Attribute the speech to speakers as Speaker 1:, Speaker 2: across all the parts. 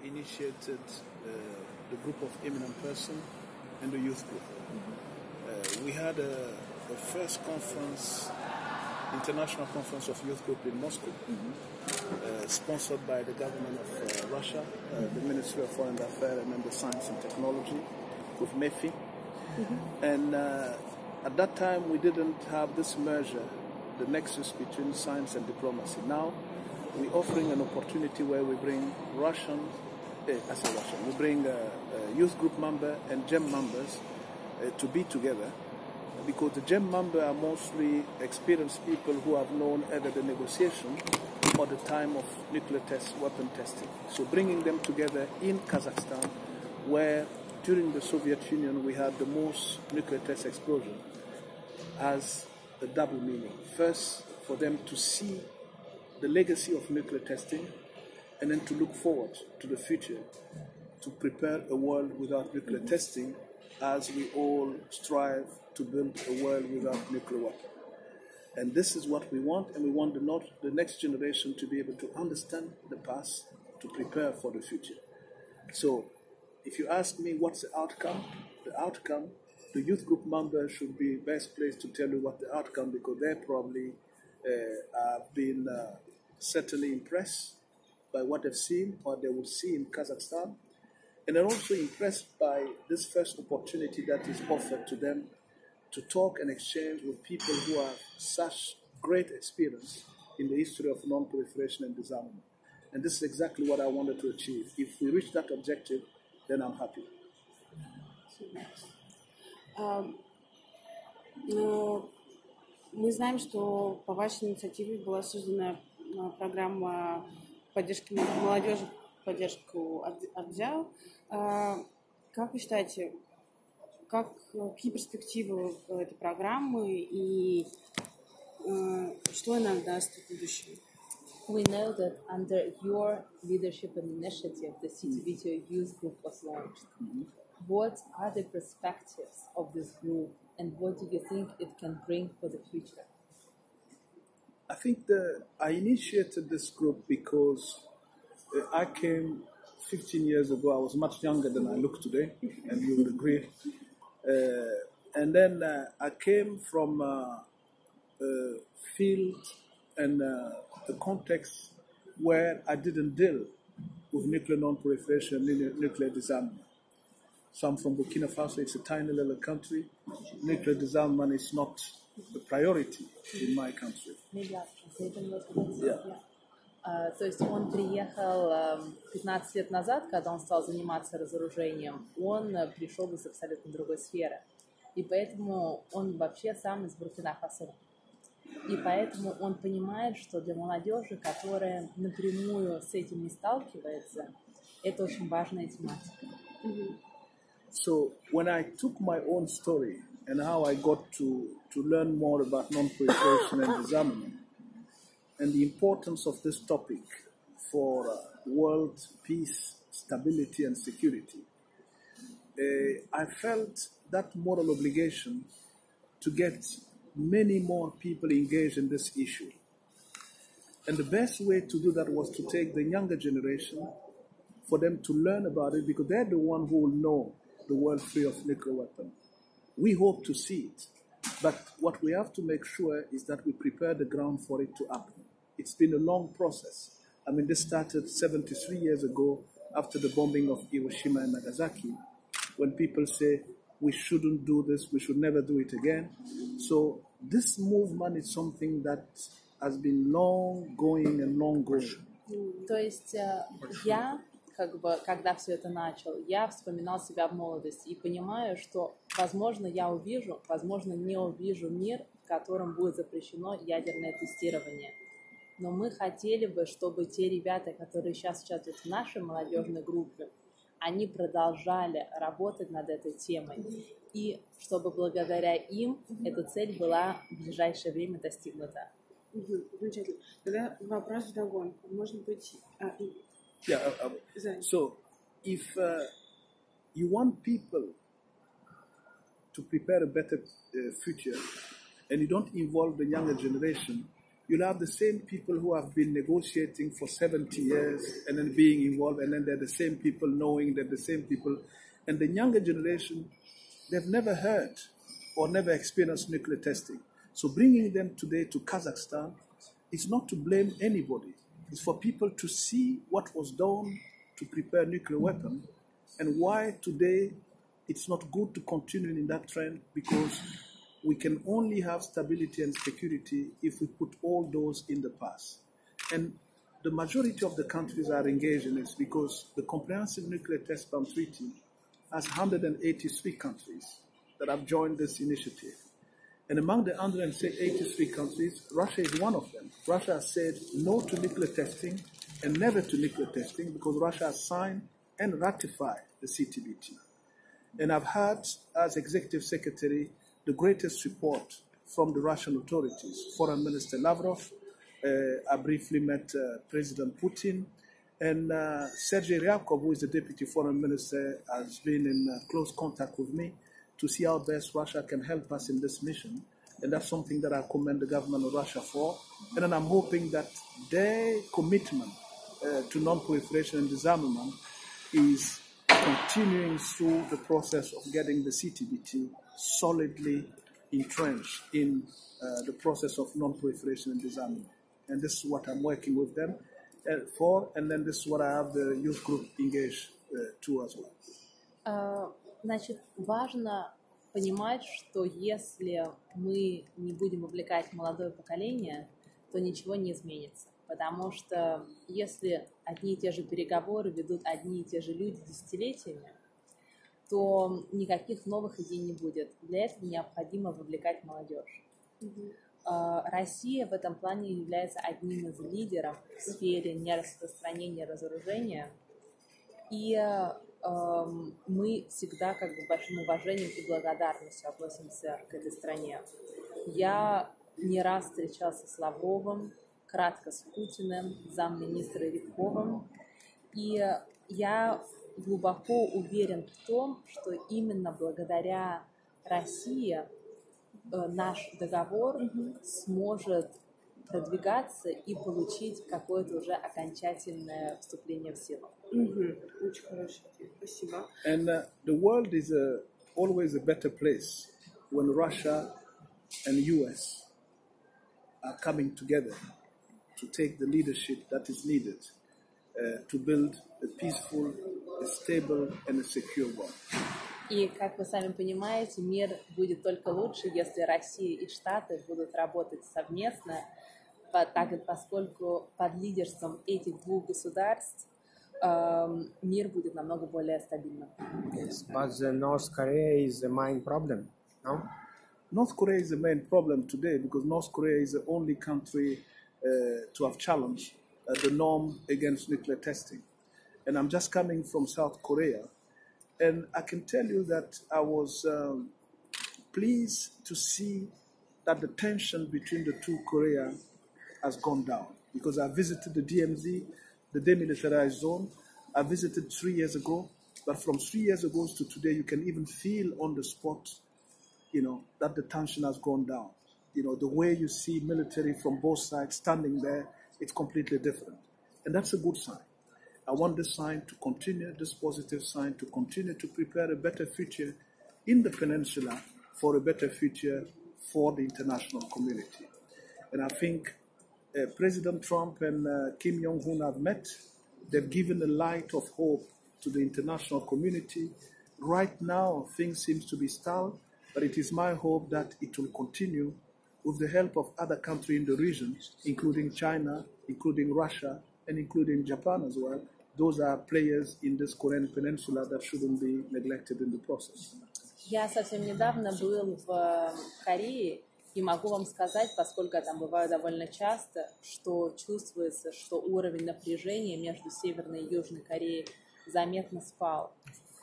Speaker 1: initiated the group of eminent person and the youth group. We had a first conference, international conference of youth group in Moscow, sponsored by the government of Russia, the Ministry of Foreign Affairs and then the Science and Technology with MEFI. And at that time we didn't have this merger, the nexus between science and diplomacy. Now we're offering an opportunity where we bring we bring youth group member and GEM members to be together, because the GEM members are mostly experienced people who have known either the negotiation or the time of nuclear weapon testing. So bringing them together in Kazakhstan, where during the Soviet Union we had the most nuclear test explosion, has a double meaning. First, for them to see the legacy of nuclear testing, and then to look forward to the future, to prepare a world without nuclear testing, as we all strive to build a world without nuclear weapons. And this is what we want, and we want the next generation to be able to understand the past, to prepare for the future. So, if you ask me what's the outcome, the youth group member should be best placed to tell you what the outcome, because they probably have been certainly impressed by what they've seen or they will see in Kazakhstan, and they're also impressed by this first opportunity that is offered to them to talk and exchange with people who have such great experience in the history of non-proliferation and disarmament. And this is exactly what I wanted to achieve. If we reach that objective, then I'm happy.
Speaker 2: Мы знаем, что по вашей инициативе была создана программа поддержки молодежи, поддержку Абзяу. Как вы считаете, какие перспективы этой программы и что она даст в будущем?
Speaker 3: We know that under your leadership and initiative, the CTVTO Youth Group was launched. What are the perspectives of this group, and what do you think it can bring for the future?
Speaker 1: I think I initiated this group because I came 15 years ago. I was much younger than I look today, and you would agree. And then I came from a field and a context where I didn't deal with nuclear non-proliferation, nuclear disarmament. So I'm from Burkina Faso. It's a tiny little country. Nuclear disarmament is not a priority in my country.
Speaker 3: То есть он приехал 15 лет назад, когда он стал заниматься разоружением, он пришел из абсолютно другой сферы. И поэтому он вообще сам из Буркина-Фасо. И поэтому он понимает, что для молодежи, которая напрямую с этим не сталкивается, это очень важная тематика.
Speaker 1: So when I took my own story and how I got to learn more about non-proliferation and disarmament, and the importance of this topic for world peace, stability, and security, I felt that moral obligation to get many more people engaged in this issue. And the best way to do that was to take the younger generation, for them to learn about it, because they're the one who will know the world free of nuclear weapons. We hope to see it, but what we have to make sure is that we prepare the ground for it to happen. It's been a long process. I mean, this started 73 years ago after the bombing of Hiroshima and Nagasaki, when people say, we shouldn't do this, we should never do it again. So this movement is something that has been long going and long going.
Speaker 3: То есть я, когда все это начал, я вспоминал себя в молодости и понимаю, что, возможно, я увижу, возможно, не увижу мир, в котором будет запрещено ядерное тестирование. Но мы хотели бы, чтобы те ребята, которые сейчас участвуют в нашей молодежной группе, они продолжали работать над этой темой. И чтобы благодаря им эта цель была в ближайшее время достигнута.
Speaker 2: Замечательно. Тогда вопрос вдогонку. Может быть...
Speaker 1: So, if you want people to prepare a better future, and you don't involve the younger generation, you'll have the same people who have been negotiating for 70 years and then being involved, and then they're the same people knowing that the same people. And the younger generation, they've never heard or never experienced nuclear testing. So bringing them today to Kazakhstan is not to blame anybody. It's for people to see what was done to prepare nuclear weapon and why today it's not good to continue in that trend, because we can only have stability and security if we put all those in the past. And the majority of the countries are engaged in this because the Comprehensive Nuclear Test Ban Treaty has 183 countries that have joined this initiative. And among the 183 countries, Russia is one of them. Russia has said no to nuclear testing and never to nuclear testing because Russia has signed and ratified the CTBT. And I've had, as Executive Secretary, the greatest support from the Russian authorities. Foreign Minister Lavrov, I briefly met President Putin, and Sergei Ryabkov, who is the Deputy Foreign Minister, has been in close contact with me to see how best Russia can help us in this mission. And that's something that I commend the government of Russia for. And then I'm hoping that their commitment to non-proliferation and disarmament is continuing through the process of getting the CTBT solidly entrenched in the process of non-proliferation and disarmament. And this is what I'm working with them for, and then this is what I have the youth group engaged to as well.
Speaker 3: Значит, важно понимать, что если мы не будем вовлекать молодое поколение, то ничего не изменится. Потому что если одни и те же переговоры ведут одни и те же люди десятилетиями, то никаких новых идей не будет. Для этого необходимо вовлекать молодежь. Россия в этом плане является одним из лидеров в сфере нераспространения разоружения. И мы всегда как бы большим уважением и благодарностью относимся к этой стране. Я не раз встречался с Лавровым, кратко с Путиным, замминистра Рябковым. И я глубоко уверен в том, что именно благодаря России наш договор сможет продвигаться и получить какое-то уже окончательное вступление в силу.
Speaker 2: Очень хороший ответ. Спасибо.
Speaker 1: And the world is always a better place when Russia and US are coming together to take the leadership that is needed to build a peaceful, a stable and a secure world.
Speaker 3: И, как вы сами понимаете, мир будет только лучше, если Россия и Штаты будут работать совместно, поскольку под лидерством этих двух государств мир будет намного более стабильным.
Speaker 4: Yes, but North Korea is the main problem, no?
Speaker 1: North Korea is the main problem today because North Korea is the only country to have challenged the norm against nuclear testing. And I'm just coming from South Korea, and I can tell you that I was pleased to see that the tension between the two Koreas has gone down, because I visited the DMZ, the demilitarized zone. I visited 3 years ago, but from 3 years ago to today, you can even feel on the spot, that the tension has gone down. The way you see military from both sides standing there, it's completely different. And that's a good sign. I want this sign to continue, this positive sign to continue to prepare a better future in the peninsula for a better future for the international community. And I think President Trump and Kim Jong-un have met. They've given a light of hope to the international community. Right now, things seem to be stalled, but it is my hope that it will continue with the help of other countries in the region, including China, including Russia, and including Japan as well. Those are players in this Korean peninsula that shouldn't be neglected in the process.
Speaker 3: Я совсем недавно был в Корее, и могу вам сказать, поскольку я там бываю довольно часто, что чувствуется, что уровень напряжения между Северной и Южной Кореей заметно спал.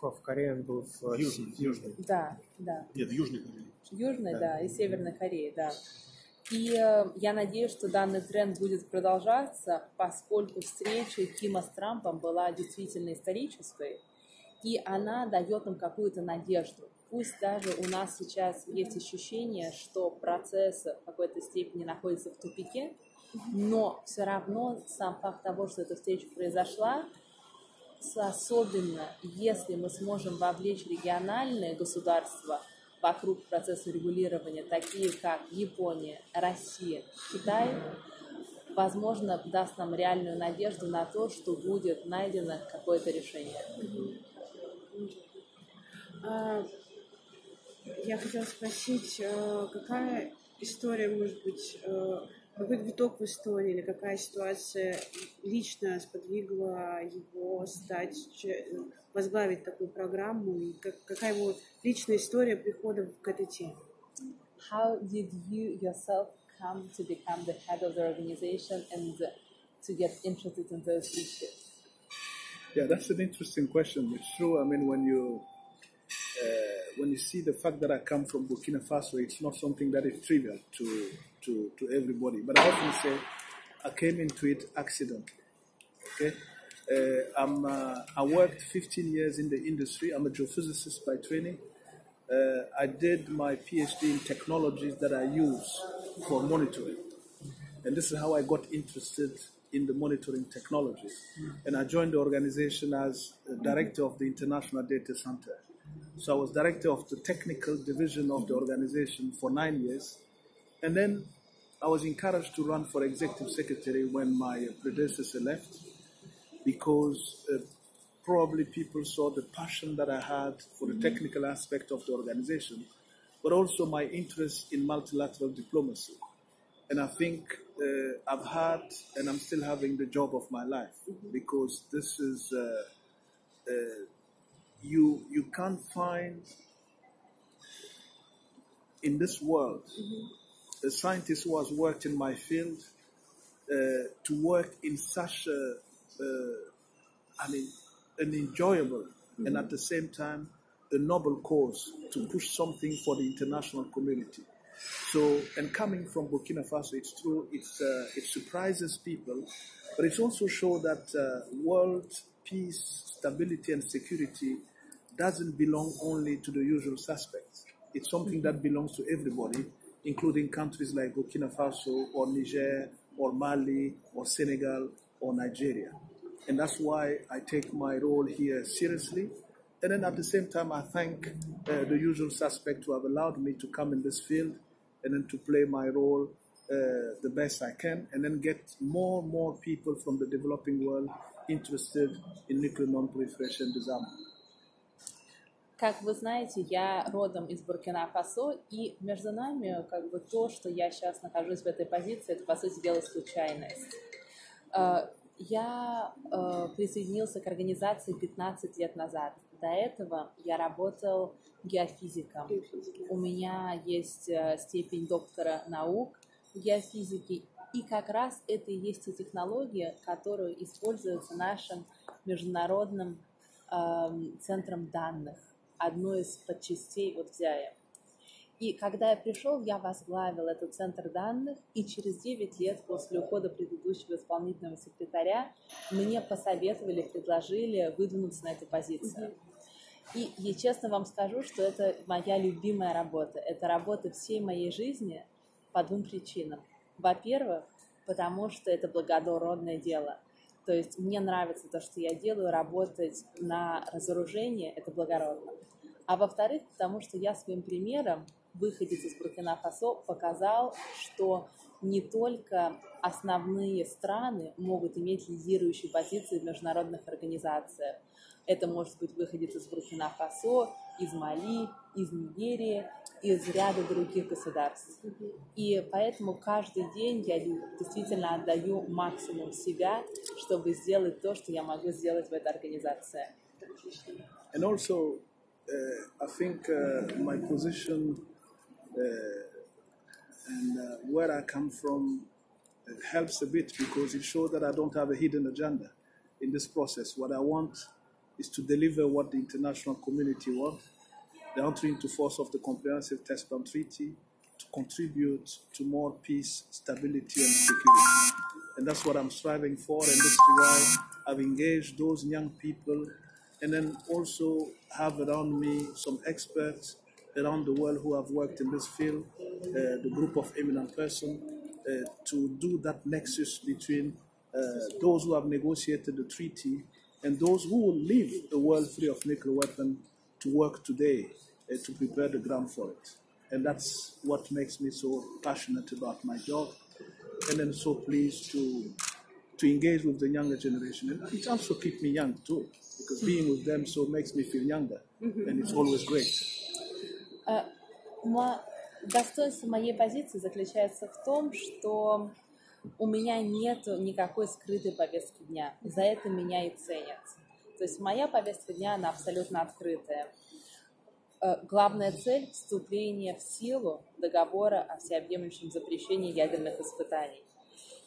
Speaker 4: В Корее он был в Южной.
Speaker 3: Да.
Speaker 5: Нет, в Южной Корее.
Speaker 3: Южной, да, и Северной Кореи, да. И я надеюсь, что данный тренд будет продолжаться, поскольку встреча Кима с Трампом была действительно исторической, и она дает нам какую-то надежду. Пусть даже у нас сейчас есть ощущение, что процесс в какой-то степени находится в тупике, Но все равно сам факт того, что эта встреча произошла, особенно если мы сможем вовлечь региональные государства вокруг процесса регулирования, такие как Япония, Россия, Китай, возможно, даст нам реальную надежду на то, что будет найдено какое-то решение.
Speaker 2: Я хотела спросить, какая история, может быть, какой виток в истории или какая ситуация лично сподвигла его возглавить такую программу, и какая его личная история прихода к этой теме?
Speaker 3: How did you yourself come to become the head of the organization and to get interested in those issues?
Speaker 1: Yeah, that's an interesting question. It's true. I mean, when you see the fact that I come from Burkina Faso, it's not something that is trivial to everybody. But I often say I came into it accidentally. Okay, I worked 15 years in the industry. I'm a geophysicist by training. I did my PhD in technologies that I use for monitoring. And this is how I got interested in the monitoring technologies. And I joined the organization as director of the International Data Center. So I was director of the technical division of the organization for 9 years. And then I was encouraged to run for executive secretary when my predecessor left, because probably people saw the passion that I had for the technical aspect of the organization, but also my interest in multilateral diplomacy. And I think I've had, and I'm still having, the job of my life, because this is, you can't find in this world a scientist who has worked in my field to work in such an enjoyable and at the same time a noble cause to push something for the international community. So, and coming from Burkina Faso, it's true, it surprises people, but it also shows that world peace, stability and security doesn't belong only to the usual suspects. It's something that belongs to everybody, including countries like Burkina Faso or Niger or Mali or Senegal or Nigeria. And that's why I take my role here seriously. And then at the same time, I thank the usual suspects who have allowed me to come in this field and then to play my role the best I can, and then get more and more people from the developing world interested in nuclear non-proliferation and disarmament.
Speaker 3: Как вы знаете, я родом из Буркина-Фасо, и между нами то, что я сейчас нахожусь в этой позиции, это, по сути дела, случайность. Я присоединился к организации 15 лет назад. До этого я работал геофизиком. У меня есть степень доктора наук геофизики, и как раз это и есть та технология, которая используется нашим международным центром данных, одной из подчастей ВЗЯ. И когда я пришел, я возглавил этот центр данных, и через 9 лет после ухода предыдущего исполнительного секретаря мне посоветовали, предложили выдвинуться на эту позицию. И честно вам скажу, что это моя любимая работа. Это работа всей моей жизни по двум причинам. Во-первых, потому что это благородное дело. То есть мне нравится то, что я делаю, работать на разоружение, это благородно. А во-вторых, потому что я своим примером, выходец из Буркина-Фасо, показал, что не только основные страны могут иметь лидирующие позиции в международных организациях. Это может быть выходец из Буркина-Фасо, из Мали, из Нигерии, из ряда других государств. И поэтому каждый день я действительно отдаю максимум себя, чтобы сделать то, что я могу сделать в этой организации.
Speaker 1: And also, I think my position and where I come from helps a bit, because it shows that I don't have a hidden agenda in this process. What I want is to deliver what the international community wants, the entry into force of the Comprehensive Test Ban Treaty, to contribute to more peace, stability, and security. And that's what I'm striving for, and this is why I've engaged those young people, and then also have around me some experts around the world who have worked in this field, the group of eminent persons, to do that nexus between those who have negotiated the treaty and those who will leave a world free of nuclear weapons to work today to prepare the ground for it. And that's what makes me so passionate about my job, and I'm so pleased to engage with the younger generation. And it also keeps me young too, because being with them so makes me feel younger, and it's always great.
Speaker 3: Достоинство моей позиции заключается в том, что у меня нет никакой скрытой повестки дня. За это меня и ценят. То есть моя повестка дня, она абсолютно открытая. Главная цель – вступление в силу договора о всеобъемлющем запрещении ядерных испытаний.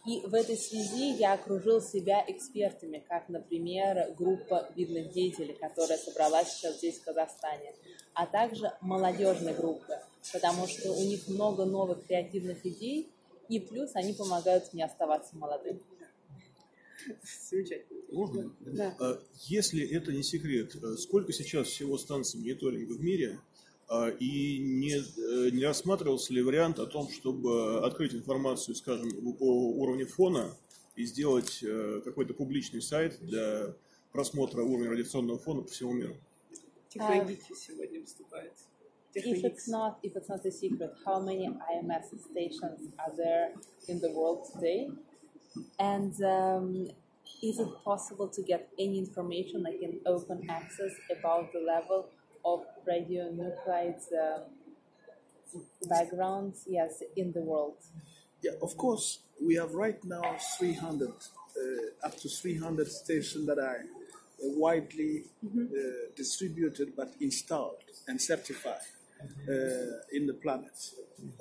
Speaker 3: И в этой связи я окружил себя экспертами, как, например, группа видных деятелей, которая собралась сейчас здесь, в Казахстане, а также молодежной группы, потому что у них много новых креативных идей, и плюс они помогают мне оставаться молодым.
Speaker 5: Можно?
Speaker 2: Да.
Speaker 5: Если это не секрет, сколько сейчас всего станций мониторинга в мире, и не рассматривался ли вариант о том, чтобы открыть информацию, скажем, по уровню фона и сделать какой-то публичный сайт для просмотра уровня радиационного фона по всему миру?
Speaker 2: Технологики сегодня выступают.
Speaker 3: If it's not a secret, how many IMS stations are there in the world today? And is it possible to get any information, like in open access, about the level of radionuclide backgrounds, yes, in the world?
Speaker 1: Yeah, of course, we have right now 300, up to 300 stations that are widely distributed but installed and certified in the planet.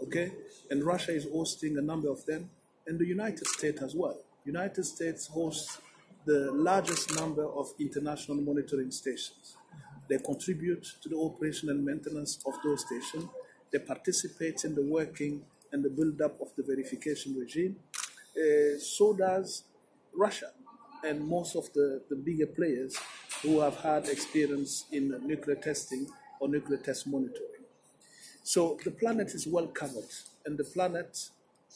Speaker 1: Okay? And Russia is hosting a number of them, and the United States as well. United States hosts the largest number of international monitoring stations. They contribute to the operation and maintenance of those stations. They participate in the working and the build-up of the verification regime. So does Russia and most of the bigger players who have had experience in nuclear testing or nuclear test monitoring. So the planet is well covered, and the planet,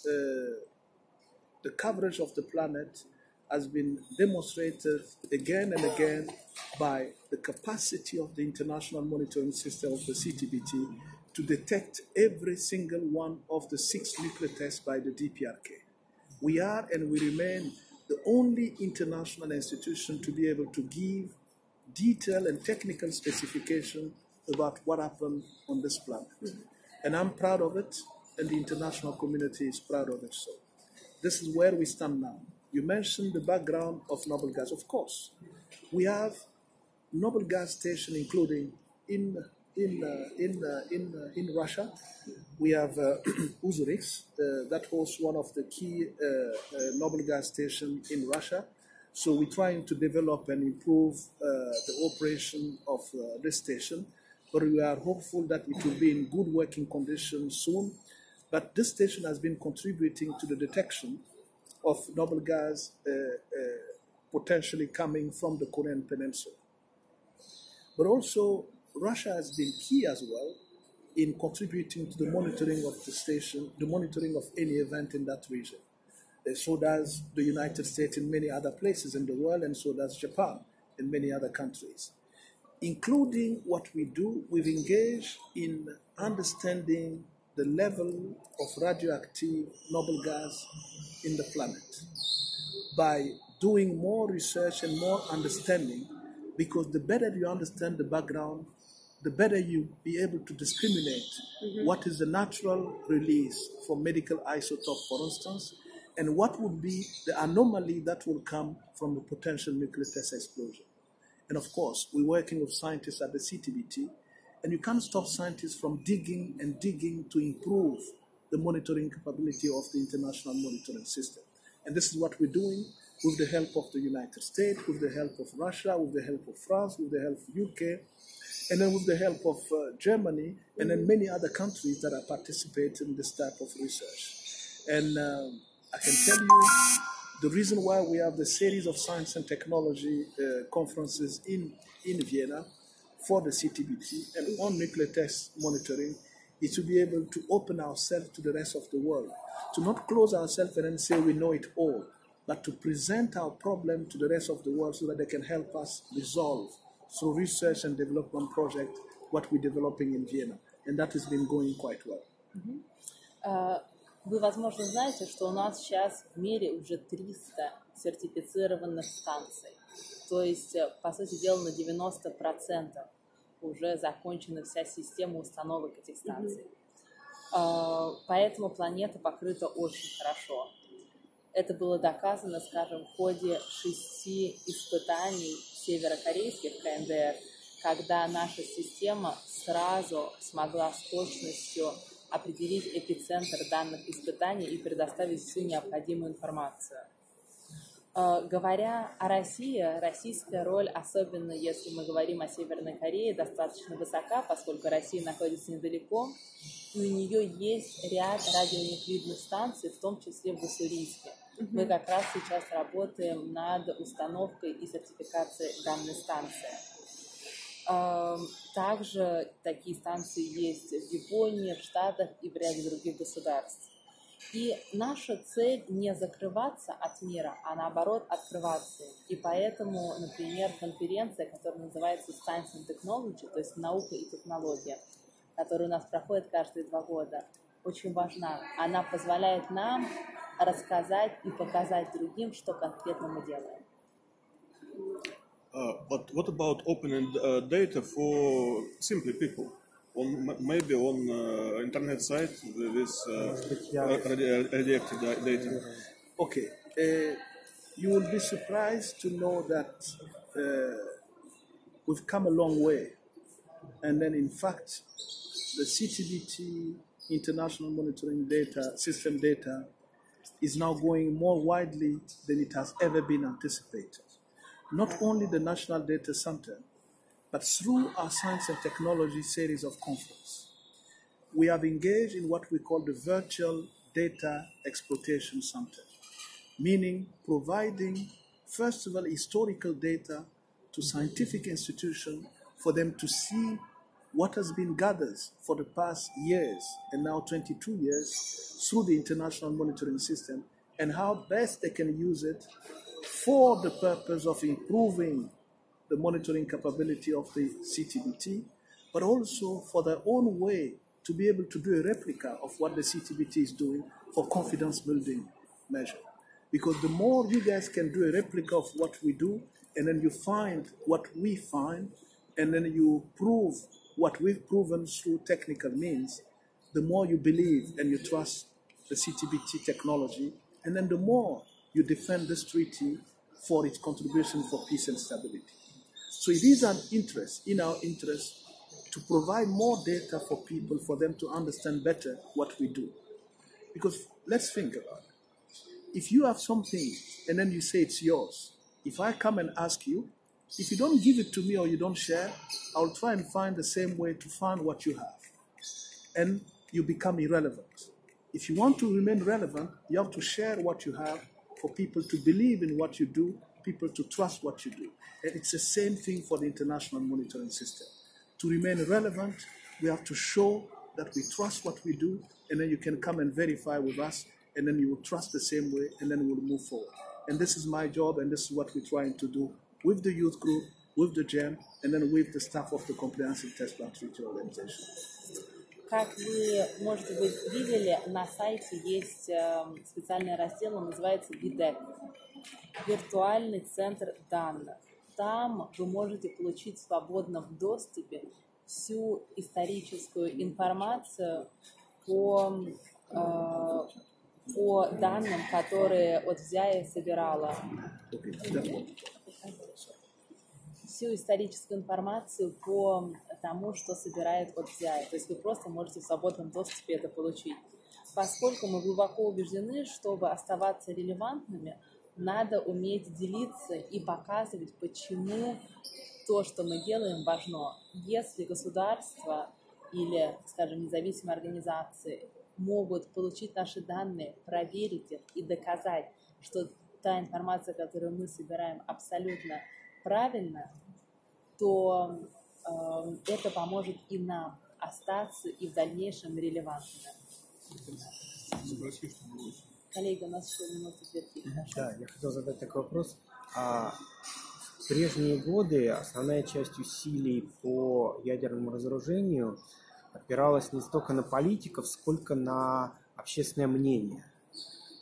Speaker 1: the coverage of the planet has been demonstrated again and again by the capacity of the international monitoring system of the CTBT to detect every single one of the 6 nuclear tests by the DPRK. We are and we remain the only international institution to be able to give detailed and technical specification about what happened on this planet. And I'm proud of it, and the international community is proud of it. So this is where we stand now. You mentioned the background of noble gas. Of course, we have noble gas station, including in Russia. We have Uzurix, that hosts one of the key noble gas stations in Russia. So we're trying to develop and improve the operation of this station, but we are hopeful that it will be in good working conditions soon. But this station has been contributing to the detection of noble gas potentially coming from the Korean Peninsula. But also, Russia has been key as well in contributing to the monitoring of the station, the monitoring of any event in that region. So does the United States in many other places in the world, and so does Japan in many other countries. Including what we do, we've engaged in understanding the level of radioactive noble gas in the planet by doing more research and more understanding, because the better you understand the background, the better you be able to discriminate what is the natural release from medical isotope, for instance, and what would be the anomaly that will come from a potential nuclear test explosion. And of course, we're working with scientists at the CTBT, and you can't stop scientists from digging and digging to improve the monitoring capability of the international monitoring system. And this is what we're doing with the help of the United States, with the help of Russia, with the help of France, with the help of UK, and then with the help of Germany, and then many other countries that are participating in this type of research. And I can tell you the reason why we have the series of science and technology conferences in Vienna for the CTBT and on nuclear test monitoring is to be able to open ourselves to the rest of the world, to not close ourselves and then say we know it all, but to present our problem to the rest of the world so that they can help us resolve through research and development project what we're developing in Vienna. And that has been going quite well.
Speaker 3: Вы, возможно, знаете, что у нас сейчас в мире уже 300 сертифицированных станций. То есть, по сути дела, на 90% уже закончена вся система установок этих станций. Поэтому планета покрыта очень хорошо. Это было доказано, скажем, в ходе 6 испытаний северокорейских КНДР, когда наша система сразу смогла с точностью определить эпицентр данных испытаний и предоставить всю необходимую информацию. Говоря о России, российская роль, особенно если мы говорим о Северной Корее, достаточно высока, поскольку Россия находится недалеко, и у нее есть ряд радионуклидных станций, в том числе в Уссурийске. Мы как раз сейчас работаем над установкой и сертификацией данной станции. Также такие станции есть в Японии, в Штатах и в ряде других государств. И наша цель не закрываться от мира, а наоборот открываться. И поэтому, например, конференция, которая называется Science and Technology, то есть наука и технология, которая у нас проходит каждые 2 года, очень важна. Она позволяет нам рассказать и показать другим, что конкретно мы делаем.
Speaker 5: But what about opening data for simply people? Maybe on internet site with radioactive data.
Speaker 1: Okay, you will be surprised to know that we've come a long way, and then in fact, the CTBT international monitoring data system data is now going more widely than it has ever been anticipated. Not only the National Data Center, but through our science and technology series of conferences. We have engaged in what we call the virtual data exploitation center, meaning providing, first of all, historical data to scientific institutions for them to see what has been gathered for the past years, and now 22 years, through the international monitoring system, and how best they can use it for the purpose of improving the monitoring capability of the CTBT, but also for their own way to be able to do a replica of what the CTBT is doing for confidence building measure. Because the more you guys can do a replica of what we do, and then you find what we find, and then you prove what we've proven through technical means, the more you believe and you trust the CTBT technology, and then the more you defend this treaty for its contribution for peace and stability. So it is in our interest to provide more data for people, for them to understand better what we do. Because let's think about it. If you have something and then you say it's yours, if I come and ask you, if you don't give it to me or you don't share, I'll try and find the same way to find what you have. And you become irrelevant. If you want to remain relevant, you have to share what you have for people to believe in what you do, people to trust what you do. And it's the same thing for the international monitoring system. To remain relevant, we have to show that we trust what we do, and then you can come and verify with us, and then you will trust the same way, and then we'll move forward. And this is my job, and this is what we're trying to do with the youth group, with the GEM, and then with the staff of the Comprehensive Test Ban Treaty Organization.
Speaker 3: Как вы, может быть, видели, на сайте есть специальный раздел, он называется «ВИДЭК» – «Виртуальный центр данных». Там вы можете получить в свободном доступе всю историческую информацию по данным, которые ОТЗЯИ собирала. Всю историческую информацию по тому, что собирает ОТЗЯИ. То есть вы просто можете в свободном доступе это получить. Поскольку мы глубоко убеждены, чтобы оставаться релевантными, надо уметь делиться и показывать, почему то, что мы делаем, важно. Если государство или, скажем, независимые организации могут получить наши данные, проверить их и доказать, что та информация, которую мы собираем, абсолютно правильна, то это поможет и нам остаться и в дальнейшем релевантными. Коллега, у нас еще минуты 2-3.
Speaker 4: Да, я хотел задать такой вопрос. В прежние годы основная часть усилий по ядерному разоружению опиралась не столько на политиков, сколько на общественное мнение.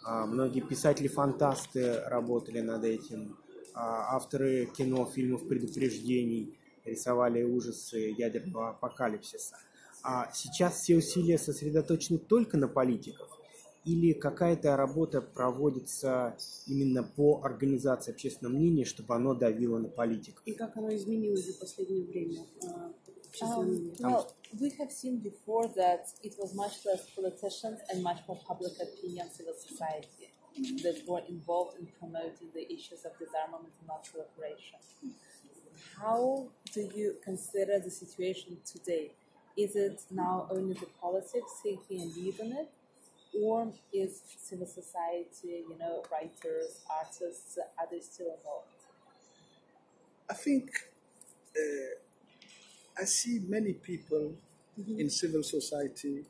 Speaker 4: Многие писатели-фантасты работали над этим, авторы кино, фильмов предупреждений рисовали ужасы ядерного апокалипсиса. А сейчас все усилия сосредоточены только на политиков? Или какая-то работа проводится именно по организации общественного мнения, чтобы оно давило на политиков?
Speaker 2: И как оно изменилось за последнее время?
Speaker 3: Well, we have seen before that it was much less politicians and much more public opinion, civil society that were involved in promoting the issues of disarmament and non-proliferation. How do you consider the situation today? Is it now only the politics taking a lead on it? Or is civil society, writers, artists, are they still involved?
Speaker 1: I think I see many people in civil society,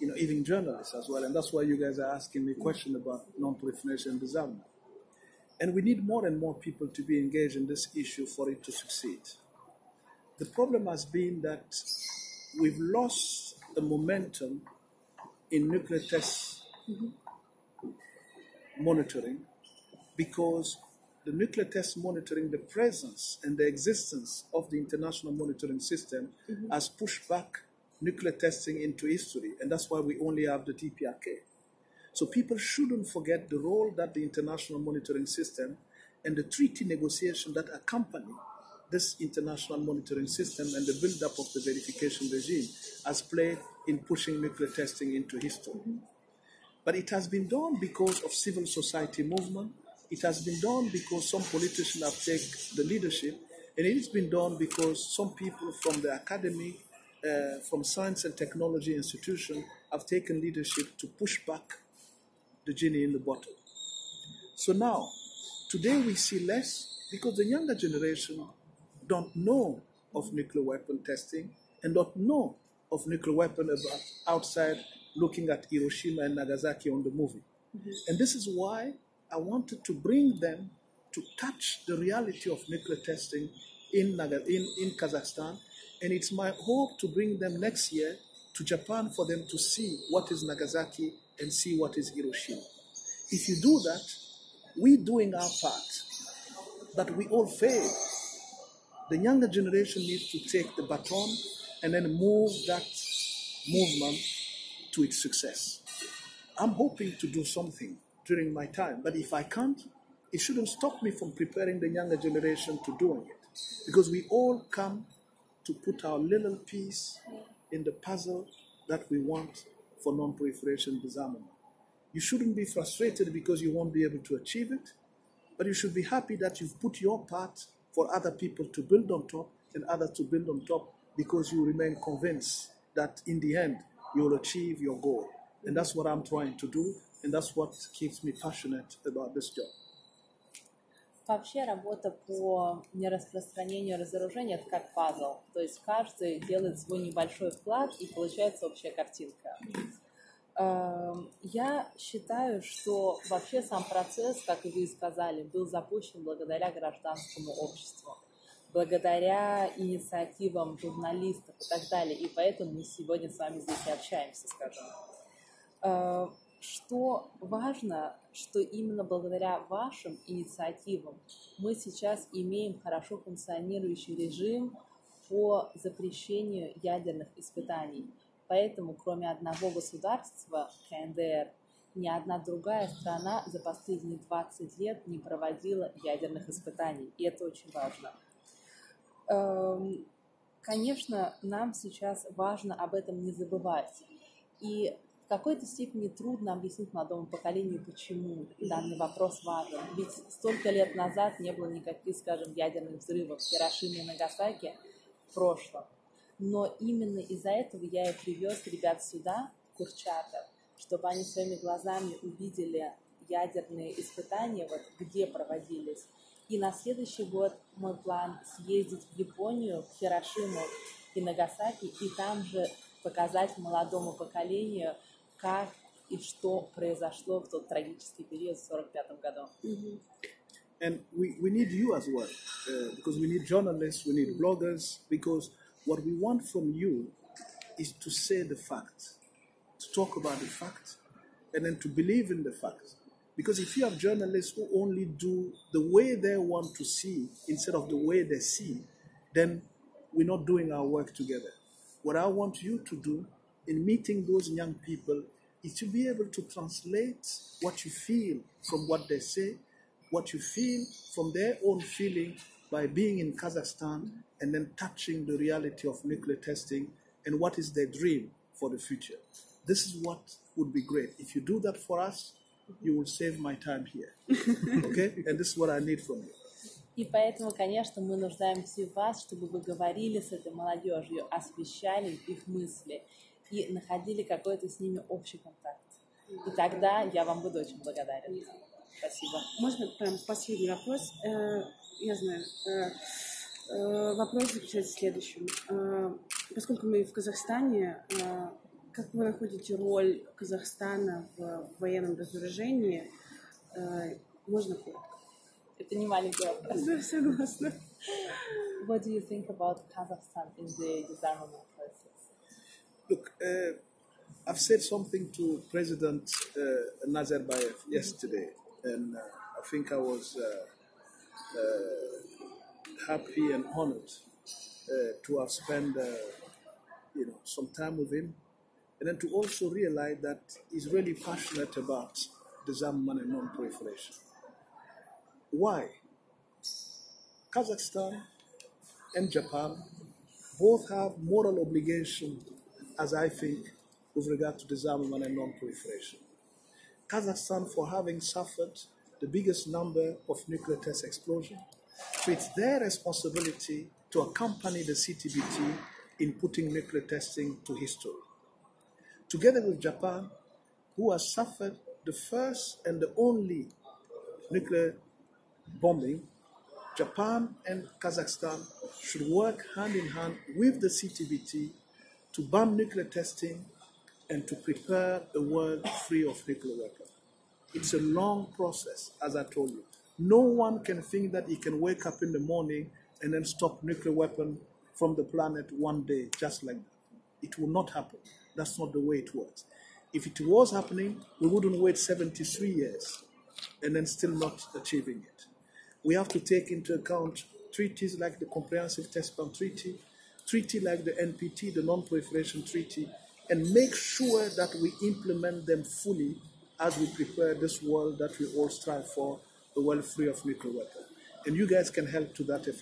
Speaker 1: even journalists as well, and that's why you guys are asking me a question about non-proliferation and disarmament. And we need more and more people to be engaged in this issue for it to succeed. The problem has been that we've lost the momentum in nuclear test monitoring, because the nuclear test monitoring, the presence and the existence of the international monitoring system has pushed back nuclear testing into history, and that's why we only have the DPRK. So people shouldn't forget the role that the international monitoring system and the treaty negotiation that accompany this international monitoring system and the build-up of the verification regime has played in pushing nuclear testing into history. But it has been done because of civil society movement. It has been done because some politicians have taken the leadership, and it has been done because some people from the academy, from science and technology institution have taken leadership to push back the genie in the bottle. So now, today we see less because the younger generation don't know of nuclear weapon testing and don't know of nuclear weapon outside looking at Hiroshima and Nagasaki on the movie. And this is why I wanted to bring them to touch the reality of nuclear testing in Kazakhstan. And it's my hope to bring them next year to Japan for them to see what is Nagasaki and see what is Hiroshima. If you do that, we're doing our part, but we all fail. The younger generation needs to take the baton and then move that movement to its success. I'm hoping to do something during my time, but if I can't, it shouldn't stop me from preparing the younger generation to doing it, because we all come to put our little piece in the puzzle that we want for non-proliferation disarmament. You shouldn't be frustrated because you won't be able to achieve it, but you should be happy that you've put your part for other people to build on top and others to build on top, because you remain convinced that in the end you will achieve your goal. And that's what I'm trying to do, and that's what keeps me passionate about this job.
Speaker 3: Вообще работа по нераспространению разоружения – это как пазл. То есть каждый делает свой небольшой вклад, и получается общая картинка. Я считаю, что вообще сам процесс, как и вы сказали, был запущен благодаря гражданскому обществу, благодаря инициативам журналистов и так далее. И поэтому мы сегодня с вами здесь и общаемся, скажем. Что важно, что именно благодаря вашим инициативам мы сейчас имеем хорошо функционирующий режим по запрещению ядерных испытаний. Поэтому, кроме одного государства, КНДР, ни одна другая страна за последние 20 лет не проводила ядерных испытаний. И это очень важно. Конечно, нам сейчас важно об этом не забывать. И в какой-то степени трудно объяснить молодому поколению, почему данный вопрос важен. Ведь столько лет назад не было никаких, скажем, ядерных взрывов в Хиросиме и Нагасаки в прошлом. Но именно из-за этого я и привез ребят сюда, в Курчатов, чтобы они своими глазами увидели ядерные испытания, вот где проводились, И на следующий год мой план съездить в Японию, в Хиросиму и Нагасаки, и там же показать молодому поколению, как и что произошло в тот трагический период в 1945 году.
Speaker 1: And we need you as well, because we need journalists, we need bloggers, because what we want from you is to say the fact, to talk about the fact, and then to believe in the fact. Because if you have journalists who only do the way they want to see instead of the way they see, then we're not doing our work together. What I want you to do in meeting those young people is to be able to translate what you feel from what they say, what you feel from their own feeling by being in Kazakhstan and then touching the reality of nuclear testing and what is their dream for the future. This is what would be great. If you do that for us, you will save my time here. Okay? And this is what I need from you.
Speaker 3: И поэтому, конечно, мы нуждаемся в вас, чтобы вы говорили с этой молодежью, освещали их мысли и находили какой-то с ними общий контакт. И тогда я вам буду очень благодарен. Спасибо.
Speaker 2: Можно прям последний вопрос? Я знаю. Вопрос заключается в следующем. Поскольку мы в Казахстане, как вы находите роль Казахстана в военном разоружении? Можно коротко?
Speaker 3: Это не маленький вопрос.
Speaker 2: Да, согласна.
Speaker 3: What do you think about Kazakhstan in the disarmament process?
Speaker 1: Look, I've said something to President Nazarbayev yesterday, and I think I was happy and honored to have spent some time with him, and then to also realize that he's really passionate about disarmament and non-proliferation. Why? Kazakhstan and Japan both have moral obligation, as I think, with regard to disarmament and non-proliferation. Kazakhstan for having suffered the biggest number of nuclear test explosions. So it's their responsibility to accompany the CTBT in putting nuclear testing to history. Together with Japan, who has suffered the first and the only nuclear bombing, Japan and Kazakhstan should work hand in hand with the CTBT to ban nuclear testing and to prepare a world free of nuclear weapons. It's a long process, as I told you. No one can think that he can wake up in the morning and then stop nuclear weapon from the planet one day, just like that. It will not happen. That's not the way it works. If it was happening, we wouldn't wait 73 years and then still not achieving it. We have to take into account treaties like the Comprehensive Test Ban Treaty, treaty like the NPT, the Non-Proliferation Treaty, and make sure that we implement them fully as we prepare this world that we all strive for, a world free of nuclear weapons. And you guys can help to that effect.